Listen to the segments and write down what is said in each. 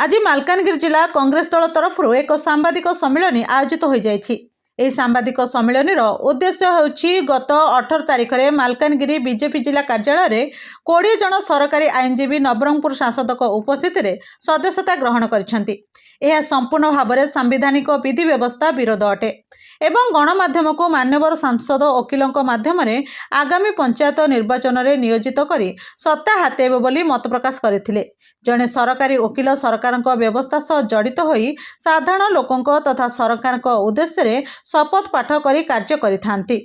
आज मालकानगिरी जिला कांग्रेस दल तरफ एक सांबादिक सम्मेलन आयोजित हो जाइछि। ଏହି ସାମ୍ବାଦିକ ସମ୍ମିଳନୀର ଉଦ୍ଦେଶ୍ୟ ହେଉଛି ଗତ 18 ତାରିଖରେ ମାଲକାନଗିରି ବିଜେପି ଜିଲ୍ଲା କାର୍ଯ୍ୟାଳୟରେ 20 ଜଣ ସରକାରୀ ଆଇନଜୀବୀ ନବରଙ୍ଗପୁର ସାଂସଦଙ୍କ ଉପସ୍ଥିତିରେ ସଦସ୍ୟତା ଗ୍ରହଣ କରିଛନ୍ତି। ଏହା ସମ୍ପୂର୍ଣ୍ଣ ଭାବରେ ସାମ୍ବିଧାନିକ ବିଧି ବ୍ୟବସ୍ଥା ବିରୋଧ ଅଟେ ଏବଂ ଗଣମାଧ୍ୟମକୁ ମାନ୍ୟବର ସାଂସଦ ଓକିଲଙ୍କ ମାଧ୍ୟମରେ ଆଗାମୀ ପଞ୍ଚାୟତ ନିର୍ବାଚନରେ ନିୟୋଜିତ କରି ସତ୍ତା ହାତେଇବେ ବୋଲି ମତ ପ୍ରକାଶ କରିଥିଲେ। ଜଣେ ସରକାରୀ ଓକିଲ ସରକାରଙ୍କ ବ୍ୟବସ୍ଥା ସହ ଜଡ଼ିତ ହୋଇ ସାଧାରଣ ଲୋକଙ୍କ ତଥା ସରକାରଙ୍କ ଉଦ୍ଦେଶ୍ୟରେ ଶପଥ ପାଠ କରି କାର୍ଯ୍ୟ କରିଥାନ୍ତି।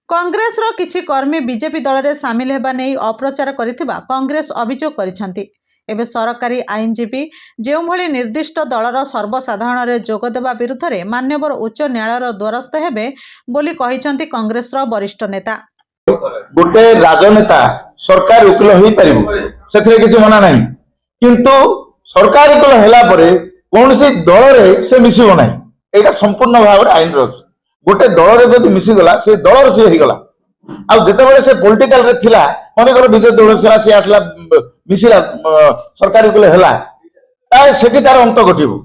କଂଗ୍ରେସର କିଛି କର୍ମୀ ବିଜେପି ଦଳରେ ସାମିଲ ହେବା ନେଇ ଅପପ୍ରଚାର କରିଥିବା କଂଗ୍ରେସ ଅଭିଯୋଗ କରିଛନ୍ତି। ଏବେ ସରକାରୀ ଆଇନଜୀବୀ ଯେଉଁଭଳି ନିର୍ଦ୍ଦିଷ୍ଟ ଦଳର ସର୍ବସାଧାରଣରେ ଯୋଗ ଦେବା ବିରୁଦ୍ଧରେ ମାନ୍ୟବର ଉଚ୍ଚ ନ୍ୟାୟାଳୟର ଦ୍ୱାରସ୍ଥ ହେବେ ବୋଲି କହିଛନ୍ତି କଂଗ୍ରେସର ବରିଷ୍ଠ ନେତା। गोटे राजनेता सरकार वकिल हो पार से किसी मना ना किंतु सरकारी कल है कौन सी दल में से मिसब ना यहाँ संपूर्ण भाव में आईन रही गोटे दल में जब मिसीगला से दल सी होगा आते से पॉलिटिकल रे थिला मनकर विजय दल से आसला मिसिला सरकारी वकिल है से तार अंत घटू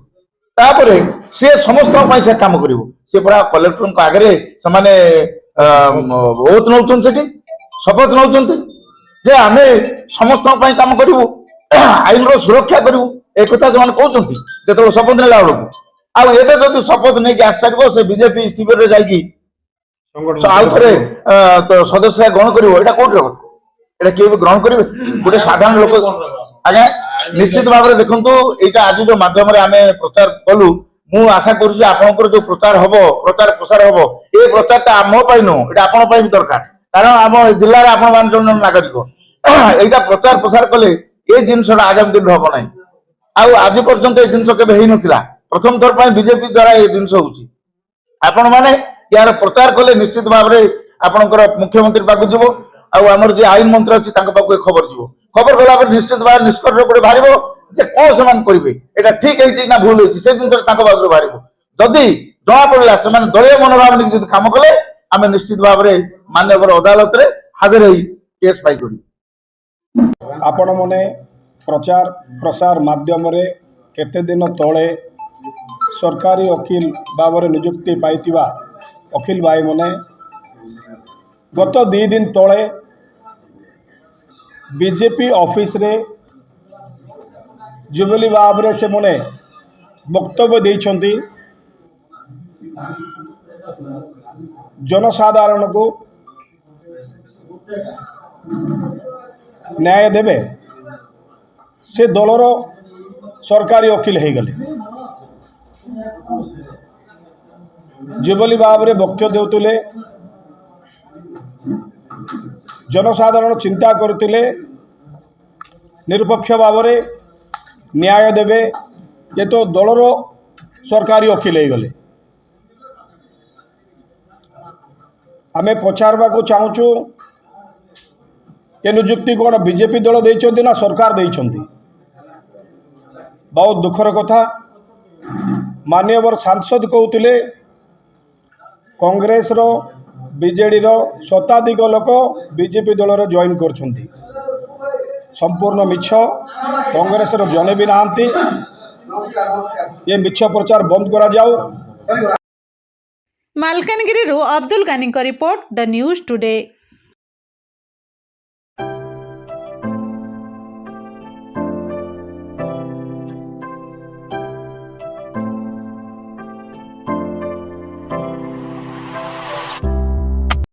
तापर सी समस्त से कम कर पूरा कलेक्टर आगे से ओथ नौ शपथ नौ आम समस्त कम करूँ आईन सुरक्षा करूँ एक से कहते जो शपथ नेला बेलू आते जब शपथ नहीं आस सार से बीजेपी शिविर में जाकि आउ थे सदस्य ग्रहण कर कौटे किए भी ग्रहण करेंगे गोटे साधारण लोक आज्ञा निश्चित भाव में देखो यहाँ आज जो मध्यम प्रचार कलु मु आशा करुँ आपंकर जो प्रचार हम प्रचार प्रसार हम ये प्रचार आम नुह यहाँ भी दरकार कारण आम जिले आपण जन नागरिक यहाँ प्रचार प्रसार कले ये जिनसा आगामी दिन हम ना आज पर्यंत ये जिन के प्रथम थर पर बीजेपी द्वारा ये जिन आपण मैंने यार प्रचार कले निश्चित भाव में आपंकर मुख्यमंत्री पाक जीव आमर जो आईन मंत्री अच्छी खबर जीव खबर गला निश्चित भाव निष्कर्ष गोटे बाहर जे कौन से करेंगे यहाँ ठीक है ना भूल होती से जिन बाहर जदि जना पड़ा से दलीय मनोभाव नहीं कम कले आम निश्चित भाव में मान्यवर अदालत रे हाजिर हो केस फाइल कर आपण मैंने प्रचार प्रसार माध्यम केते दिन तले सरकारी वकील भाव नियुक्ति पाई वकील भाई मैंने गत 2 दिन तले बीजेपी ऑफिस रे जुबली भाव में से मैंने वक्तव्य देइछंती जनसाधारण को न्याय देवे से दलर सरकारी वकील हो गले जुबली भाव में वक्तव्य देउतले जनसाधारण चिंता करते निरपेक्ष भाव में न्याय देवे ये तो दलर सरकारी वकील हो गले आम पचारवा को चाहूँ ये नियुक्ति कौन बीजेपी दल देइछंती ना सरकार देइछंती बहुत दुखर कथा मान्यवर सांसद कहते कांग्रेस रो बीजेडी रो शताधिक लोक बीजेपी दल रे जॉइन करछंती संपूर्ण मिछ कांग्रेस रो जने भी नांती ये मिछ प्रचार बंद करा जाऊ। मालकानगिरी अब्दुल गानी का रिपोर्ट द न्यूज टुडे।